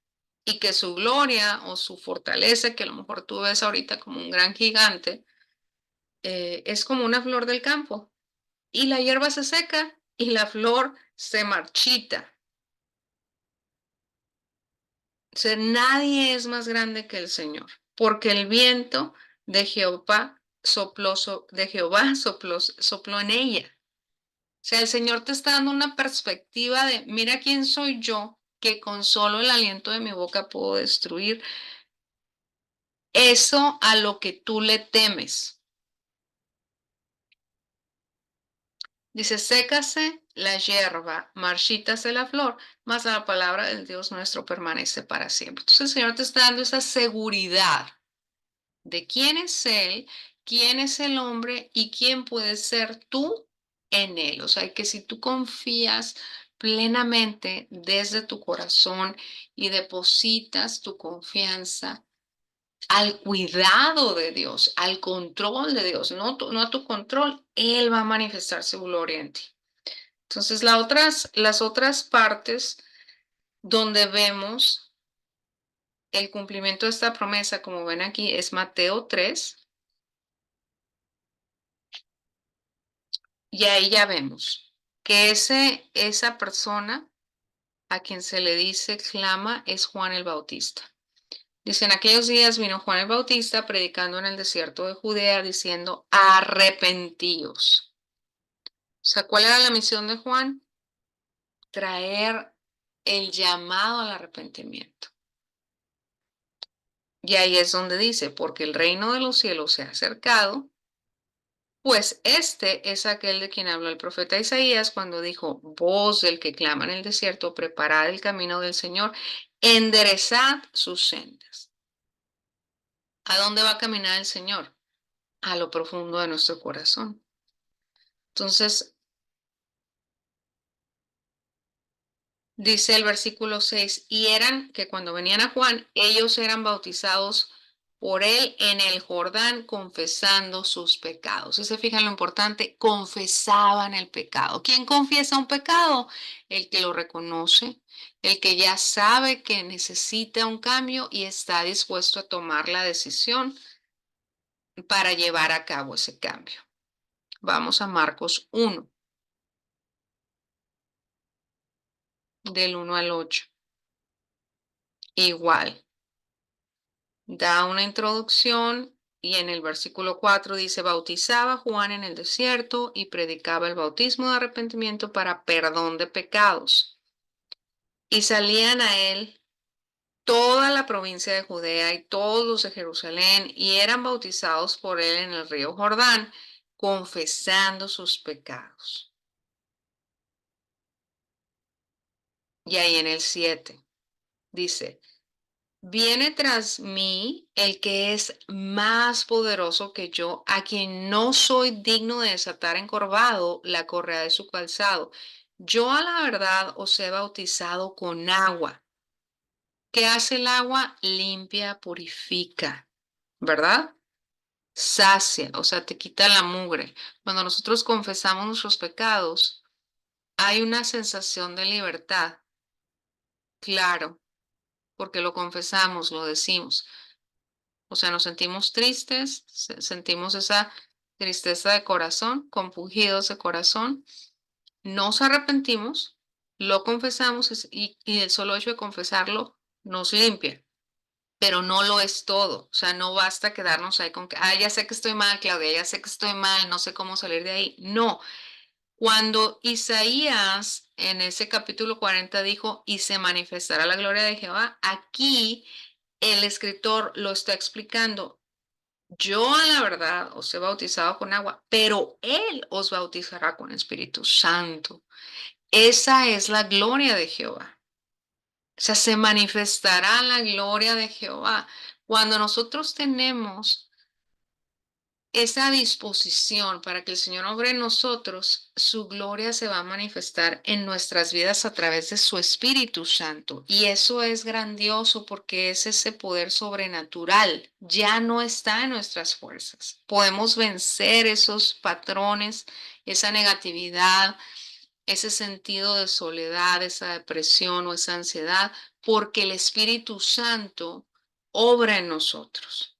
y que su gloria o su fortaleza, que a lo mejor tú ves ahorita como un gran gigante, es como una flor del campo. Y la hierba se seca y la flor se marchita. O sea, nadie es más grande que el Señor, porque el viento de Jehová sopló en ella. O sea, el Señor te está dando una perspectiva de, mira quién soy yo, que con solo el aliento de mi boca puedo destruir eso a lo que tú le temes. Dice, sécase la hierba, marchítase la flor, mas la palabra del Dios nuestro permanece para siempre. Entonces el Señor te está dando esa seguridad de quién es Él, quién es el hombre y quién puedes ser tú en Él. O sea, que si tú confías plenamente desde tu corazón y depositas tu confianza al cuidado de Dios, al control de Dios, no a tu control, Él va a manifestar su gloria en ti. Entonces, las otras partes donde vemos el cumplimiento de esta promesa, como ven aquí, es Mateo 3, y ahí ya vemos que esa persona a quien se le dice clama es Juan el Bautista. Dice, en aquellos días vino Juan el Bautista predicando en el desierto de Judea diciendo, arrepentíos. O sea, ¿cuál era la misión de Juan? Traer el llamado al arrepentimiento. Y ahí es donde dice, porque el reino de los cielos se ha acercado, pues este es aquel de quien habló el profeta Isaías cuando dijo, voz del que clama en el desierto, preparad el camino del Señor, enderezad sus sendas. ¿A dónde va a caminar el Señor? A lo profundo de nuestro corazón. Entonces, dice el versículo 6, y eran que cuando venían a Juan, ellos eran bautizados por él en el Jordán, confesando sus pecados. Y se fijan lo importante, confesaban el pecado. ¿Quién confiesa un pecado? El que lo reconoce, el que ya sabe que necesita un cambio y está dispuesto a tomar la decisión para llevar a cabo ese cambio. Vamos a Marcos 1, del 1 al 8. Igual, da una introducción y en el versículo 4 dice, bautizaba Juan en el desierto y predicaba el bautismo de arrepentimiento para perdón de pecados. Y salían a él toda la provincia de Judea y todos los de Jerusalén y eran bautizados por él en el río Jordán, confesando sus pecados. Y ahí en el 7 dice, viene tras mí el que es más poderoso que yo, a quien no soy digno de desatar encorvado la correa de su calzado. Yo a la verdad os he bautizado con agua. ¿Qué hace el agua? Limpia, purifica, ¿verdad? Sacia, o sea, te quita la mugre. Cuando nosotros confesamos nuestros pecados, hay una sensación de libertad. Claro, porque lo confesamos, lo decimos. O sea, nos sentimos tristes, sentimos esa tristeza de corazón, compungidos de corazón, nos arrepentimos, lo confesamos y el solo hecho de confesarlo nos limpia, pero no lo es todo. O sea, no basta quedarnos ahí con que, ya sé que estoy mal, Claudia, ya sé que estoy mal, no sé cómo salir de ahí. No, cuando Isaías en ese capítulo 40 dijo, y se manifestará la gloria de Jehová, aquí el escritor lo está explicando. Yo a la verdad os he bautizado con agua, pero Él os bautizará con Espíritu Santo. Esa es la gloria de Jehová. O sea, se manifestará la gloria de Jehová. Cuando nosotros tenemos esa disposición para que el Señor obre en nosotros, su gloria se va a manifestar en nuestras vidas a través de su Espíritu Santo. Y eso es grandioso porque es ese poder sobrenatural. Ya no está en nuestras fuerzas. Podemos vencer esos patrones, esa negatividad, ese sentido de soledad, esa depresión o esa ansiedad, porque el Espíritu Santo obra en nosotros.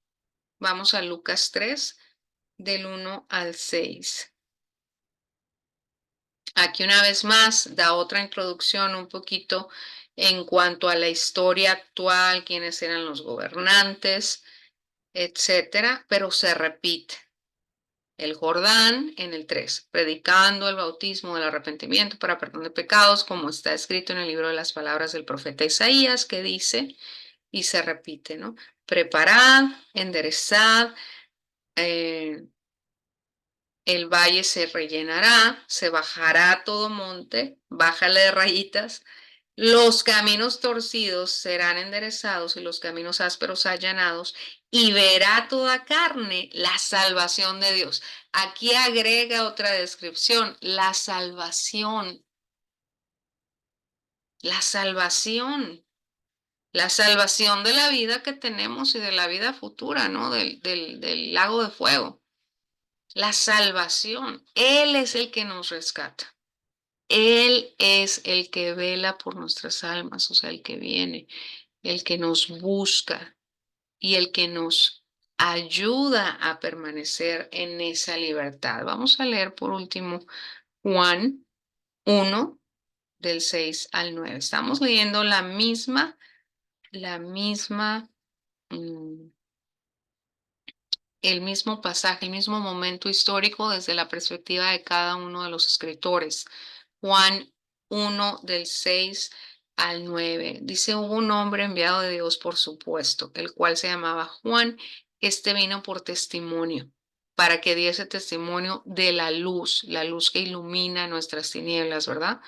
Vamos a Lucas 3 del 1 al 6. Aquí una vez más da otra introducción un poquito en cuanto a la historia actual, quiénes eran los gobernantes, etcétera, pero se repite. El Jordán en el 3, predicando el bautismo del arrepentimiento para perdón de pecados, como está escrito en el libro de las palabras del profeta Isaías, que dice, y se repite, ¿no? Preparad, enderezad, eh, el valle se rellenará, se bajará todo monte, bájale de rayitas, los caminos torcidos serán enderezados y los caminos ásperos allanados, y verá toda carne la salvación de Dios. Aquí agrega otra descripción, la salvación, la salvación, la salvación de la vida que tenemos y de la vida futura, ¿no? Del lago de fuego. La salvación, Él es el que nos rescata. Él es el que vela por nuestras almas, o sea, el que viene, el que nos busca y el que nos ayuda a permanecer en esa libertad. Vamos a leer por último Juan 1 del 6 al 9. Estamos leyendo la misma, mm, el mismo pasaje, el mismo momento histórico desde la perspectiva de cada uno de los escritores. Juan 1 del 6 al 9. Dice, hubo un hombre enviado de Dios, por supuesto, el cual se llamaba Juan. Este vino por testimonio, para que diese testimonio de la luz que ilumina nuestras tinieblas, ¿verdad?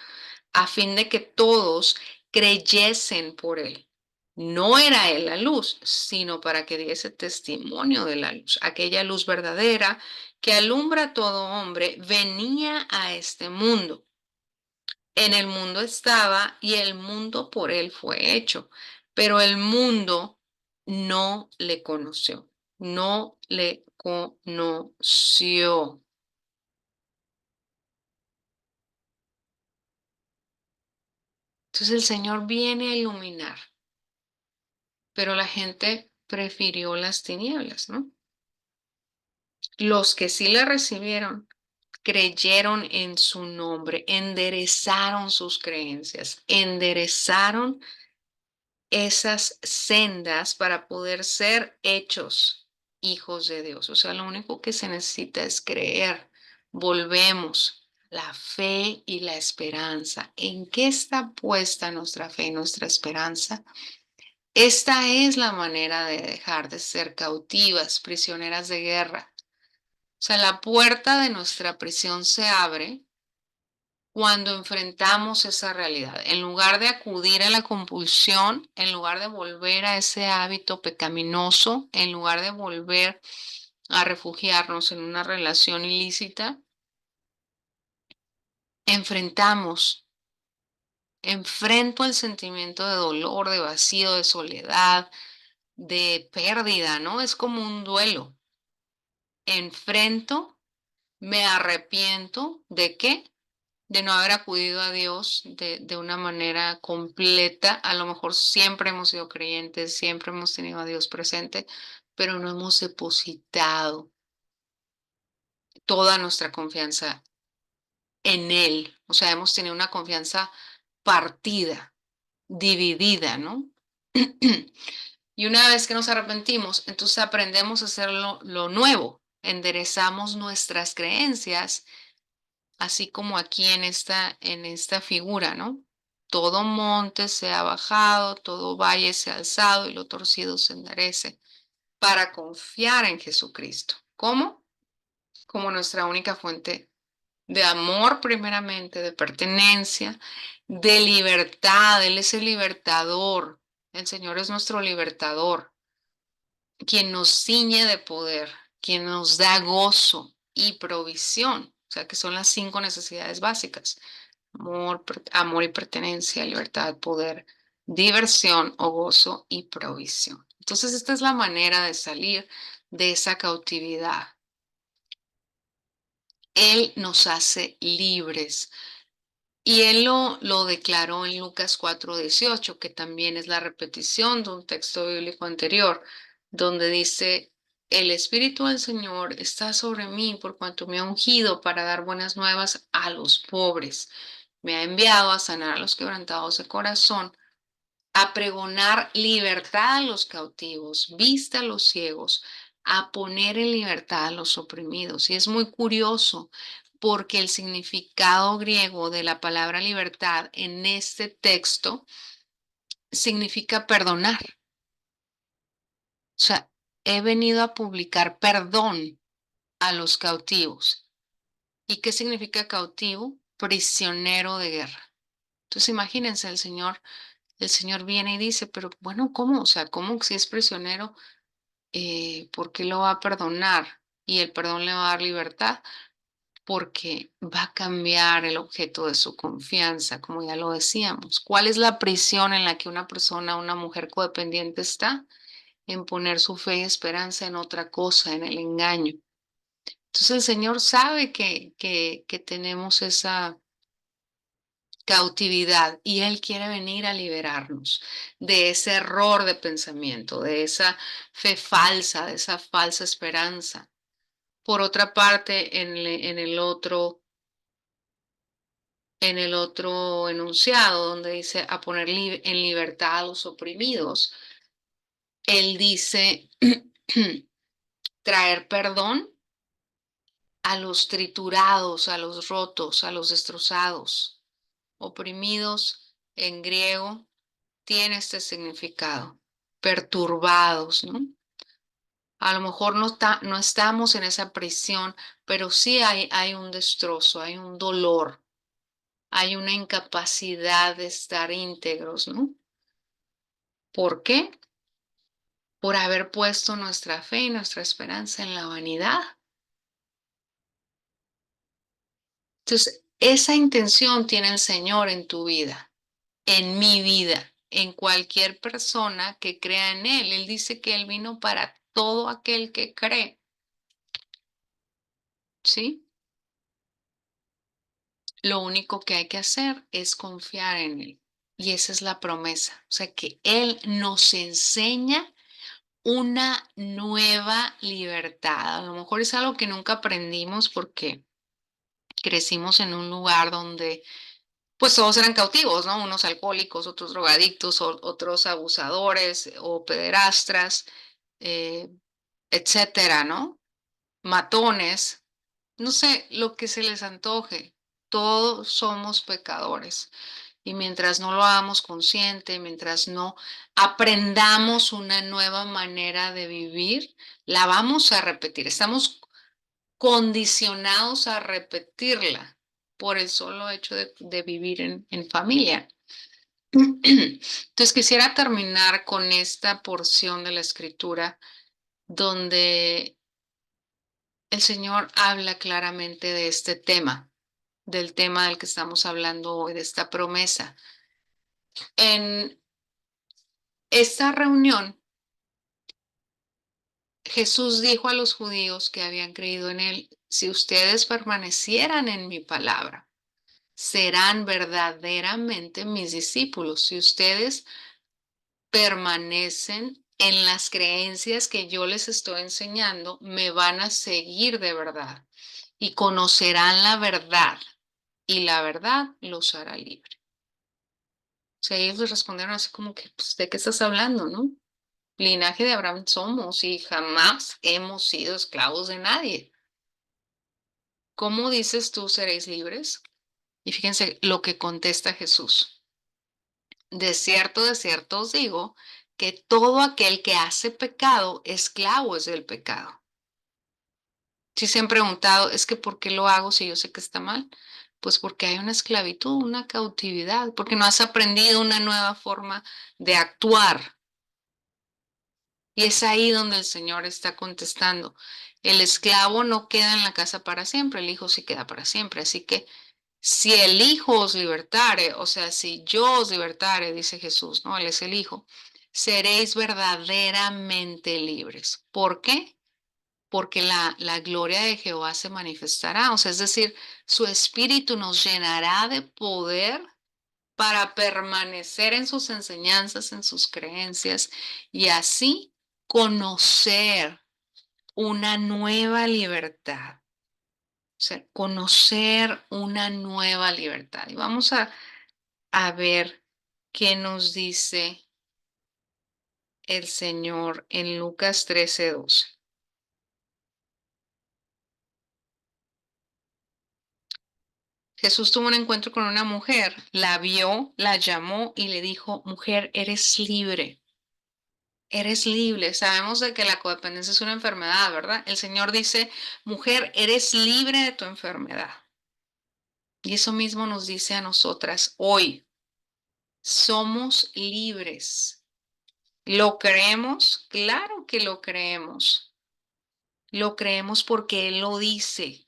A fin de que todos creyesen por él. No era él la luz, sino para que diese testimonio de la luz. Aquella luz verdadera que alumbra a todo hombre venía a este mundo. En el mundo estaba y el mundo por él fue hecho, pero el mundo no le conoció, no le conoció. Entonces el Señor viene a iluminar, pero la gente prefirió las tinieblas, ¿no? Los que sí le recibieron, creyeron en su nombre, enderezaron sus creencias, enderezaron esas sendas para poder ser hechos hijos de Dios. O sea, lo único que se necesita es creer. Volvemos. La fe y la esperanza. ¿En qué está puesta nuestra fe y nuestra esperanza? Esta es la manera de dejar de ser cautivas, prisioneras de guerra. O sea, la puerta de nuestra prisión se abre cuando enfrentamos esa realidad. En lugar de acudir a la compulsión, en lugar de volver a ese hábito pecaminoso, en lugar de volver a refugiarnos en una relación ilícita, enfrento el sentimiento de dolor, de vacío, de soledad, de pérdida, ¿no? Es como un duelo. Enfrento, me arrepiento, ¿de qué? de no haber acudido a Dios de una manera completa. A lo mejor siempre hemos sido creyentes, siempre hemos tenido a Dios presente, pero no hemos depositado toda nuestra confianza en Él. O sea, hemos tenido una confianza partida, dividida, ¿no? Y una vez que nos arrepentimos, entonces aprendemos a hacer lo nuevo, enderezamos nuestras creencias, así como aquí en esta figura, ¿no? Todo monte se ha bajado, todo valle se ha alzado y lo torcido se enderece para confiar en Jesucristo. ¿Cómo? Como nuestra única fuente de amor primeramente, de pertenencia, de libertad. Él es el libertador. El Señor es nuestro libertador, quien nos ciñe de poder, quien nos da gozo y provisión. O sea, que son las 5 necesidades básicas: amor, amor y pertenencia, libertad, poder, diversión o gozo y provisión. Entonces, esta es la manera de salir de esa cautividad. Él nos hace libres. Y él lo declaró en Lucas 4:18, que también es la repetición de un texto bíblico anterior, donde dice: el Espíritu del Señor está sobre mí por cuanto me ha ungido para dar buenas nuevas a los pobres. Me ha enviado a sanar a los quebrantados de corazón, a pregonar libertad a los cautivos, vista a los ciegos, a poner en libertad a los oprimidos. Y es muy curioso porque el significado griego de la palabra libertad en este texto significa perdonar. O sea, he venido a publicar perdón a los cautivos. ¿Y qué significa cautivo? Prisionero de guerra. Entonces imagínense, el Señor viene y dice: pero bueno, ¿cómo? O sea, ¿cómo si es prisionero? ¿Por qué lo va a perdonar? Y el perdón le va a dar libertad, porque va a cambiar el objeto de su confianza, como ya lo decíamos. ¿Cuál es la prisión en la que una persona, una mujer codependiente está? En poner su fe y esperanza en otra cosa, en el engaño. Entonces el Señor sabe que tenemos esa cautividad y Él quiere venir a liberarnos de ese error de pensamiento, de esa fe falsa, de esa falsa esperanza. Por otra parte, en el otro enunciado, donde dice a poner en libertad a los oprimidos, Él dice traer perdón a los triturados, a los rotos, a los destrozados. Oprimidos en griego tiene este significado: perturbados, ¿no? A lo mejor no estamos en esa prisión, pero sí hay un destrozo, hay un dolor, hay una incapacidad de estar íntegros, ¿no? ¿Por qué? Por haber puesto nuestra fe y nuestra esperanza en la vanidad. Entonces, esa intención tiene el Señor en tu vida, en mi vida, en cualquier persona que crea en Él. Él dice que Él vino para todo aquel que cree, ¿sí? Lo único que hay que hacer es confiar en Él. Y esa es la promesa. O sea, que Él nos enseña una nueva libertad. A lo mejor es algo que nunca aprendimos porque crecimos en un lugar donde pues todos eran cautivos, ¿no? Unos alcohólicos, otros drogadictos, otros abusadores o pederastras, eh, etcétera, ¿no? Matones, no sé, lo que se les antoje. Todos somos pecadores. Y mientras no lo hagamos consciente, mientras no aprendamos una nueva manera de vivir, la vamos a repetir. Estamos condicionados a repetirla por el solo hecho de vivir en familia. Entonces quisiera terminar con esta porción de la escritura donde el Señor habla claramente de este tema, del tema del que estamos hablando hoy, de esta promesa. En esta reunión, Jesús dijo a los judíos que habían creído en él: si ustedes permanecieran en mi palabra, serán verdaderamente mis discípulos. Si ustedes permanecen en las creencias que yo les estoy enseñando, me van a seguir de verdad y conocerán la verdad y la verdad los hará libre. O sea, ellos les respondieron así como que, pues, ¿de qué estás hablando, no? Linaje de Abraham somos y jamás hemos sido esclavos de nadie. ¿Cómo dices tú seréis libres? Y fíjense lo que contesta Jesús. De cierto os digo, que todo aquel que hace pecado, esclavo es del pecado. Si se han preguntado, es que ¿por qué lo hago si yo sé que está mal? Pues porque hay una esclavitud, una cautividad, porque no has aprendido una nueva forma de actuar. Y es ahí donde el Señor está contestando. El esclavo no queda en la casa para siempre, el hijo sí queda para siempre. Así que si el hijo os libertare, o sea, si yo os libertare, dice Jesús, ¿no? Él es el hijo, seréis verdaderamente libres. ¿Por qué? Porque la gloria de Jehová se manifestará. O sea, es decir, su espíritu nos llenará de poder para permanecer en sus enseñanzas, en sus creencias y así conocer una nueva libertad. O sea, conocer una nueva libertad. Y vamos a ver qué nos dice el Señor en Lucas 13:12. Jesús tuvo un encuentro con una mujer, la vio, la llamó y le dijo, mujer, eres libre. Eres libre. Sabemos de que la codependencia es una enfermedad, ¿verdad? El Señor dice, mujer, eres libre de tu enfermedad. Y eso mismo nos dice a nosotras hoy. Somos libres. ¿Lo creemos? Claro que lo creemos. Lo creemos porque Él lo dice.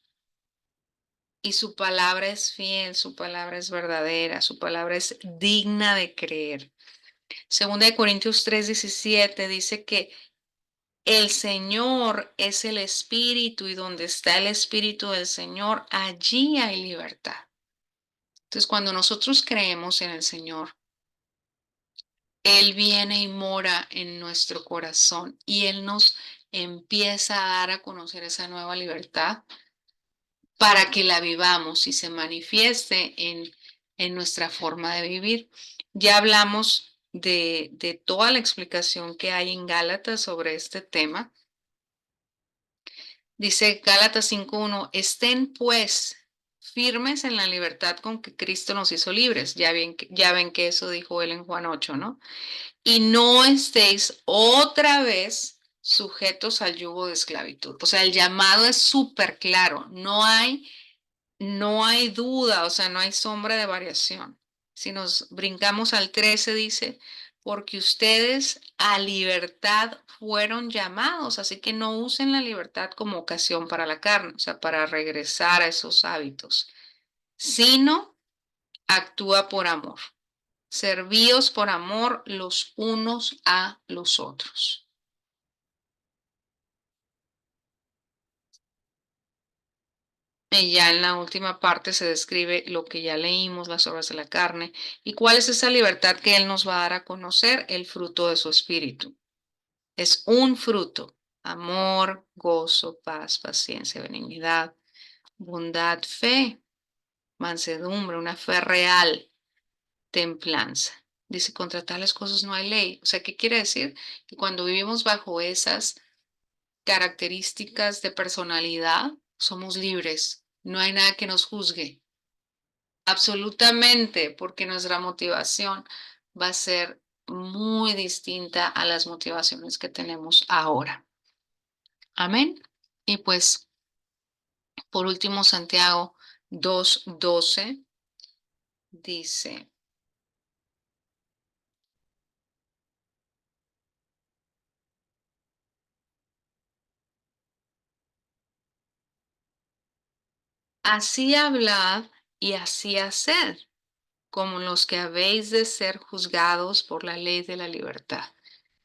Y su palabra es fiel, su palabra es verdadera, su palabra es digna de creer. Segunda de Corintios 3:17 dice que el Señor es el Espíritu y donde está el Espíritu del Señor, allí hay libertad. Entonces, cuando nosotros creemos en el Señor, Él viene y mora en nuestro corazón y Él nos empieza a dar a conocer esa nueva libertad para que la vivamos y se manifieste en nuestra forma de vivir. Ya hablamos de toda la explicación que hay en Gálatas sobre este tema. Dice Gálatas 5:1, estén pues firmes en la libertad con que Cristo nos hizo libres. Ya ven que eso dijo él en Juan 8, ¿no? Y no estéis otra vez sujetos al yugo de esclavitud. O sea, el llamado es súper claro, no hay duda, o sea, no hay sombra de variación. Si nos brincamos al 13, dice, porque ustedes a libertad fueron llamados, así que no usen la libertad como ocasión para la carne, o sea, para regresar a esos hábitos, sino actúa por amor. Servíos por amor los unos a los otros. Y ya en la última parte se describe lo que ya leímos, las obras de la carne, y cuál es esa libertad que Él nos va a dar a conocer, el fruto de su espíritu. Es un fruto, amor, gozo, paz, paciencia, benignidad, bondad, fe, mansedumbre, una fe real, templanza. Dice, contra tales cosas no hay ley. O sea, ¿qué quiere decir? Que cuando vivimos bajo esas características de personalidad, somos libres. No hay nada que nos juzgue. Absolutamente, porque nuestra motivación va a ser muy distinta a las motivaciones que tenemos ahora. Amén. Y pues, por último, Santiago 2:12 dice, así hablad y así haced, como los que habéis de ser juzgados por la ley de la libertad.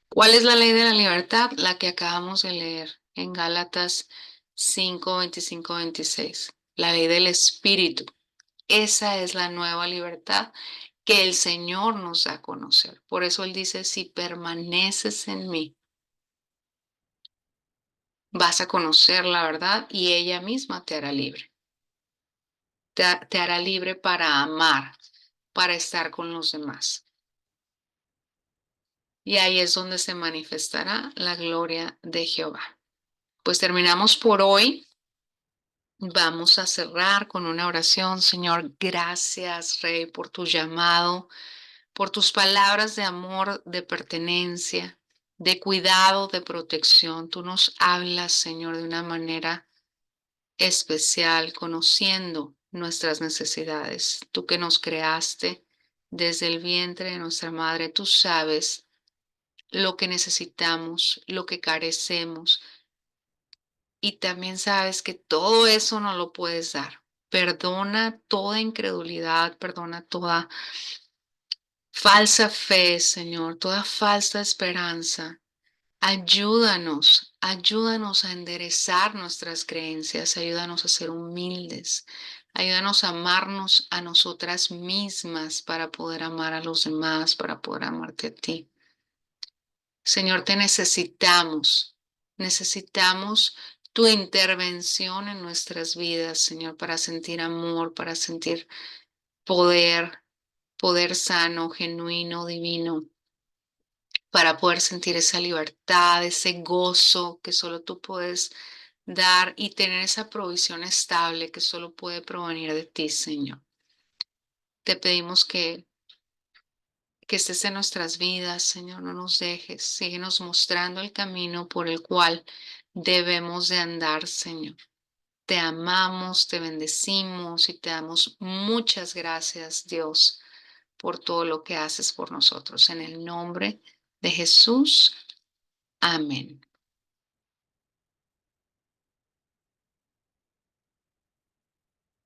¿Cuál es la ley de la libertad? La que acabamos de leer en Gálatas 5:25-26. La ley del Espíritu. Esa es la nueva libertad que el Señor nos da a conocer. Por eso Él dice, si permaneces en mí, vas a conocer la verdad y ella misma te hará libre. Te hará libre para amar, para estar con los demás. Y ahí es donde se manifestará la gloria de Jehová. Pues terminamos por hoy. Vamos a cerrar con una oración. Señor, gracias, Rey, por tu llamado, por tus palabras de amor, de pertenencia, de cuidado, de protección. Tú nos hablas, Señor, de una manera especial, conociendo nuestras necesidades. Tú que nos creaste desde el vientre de nuestra madre, tú sabes lo que necesitamos, lo que carecemos, y también sabes que todo eso no lo puedes dar. Perdona toda incredulidad, perdona toda falsa fe, Señor, toda falsa esperanza. Ayúdanos a enderezar nuestras creencias, ayúdanos a ser humildes, ayúdanos a amarnos a nosotras mismas para poder amar a los demás, para poder amarte a ti. Señor, te necesitamos tu intervención en nuestras vidas, Señor, para sentir amor, para sentir poder, poder sano, genuino, divino, para poder sentir esa libertad, ese gozo que solo tú puedes dar y tener esa provisión estable que solo puede provenir de ti, Señor. Te pedimos que estés en nuestras vidas, Señor, no nos dejes, síguenos mostrando el camino por el cual debemos de andar, Señor. Te amamos, te bendecimos y te damos muchas gracias, Dios, por todo lo que haces por nosotros. En el nombre de Jesús, amén.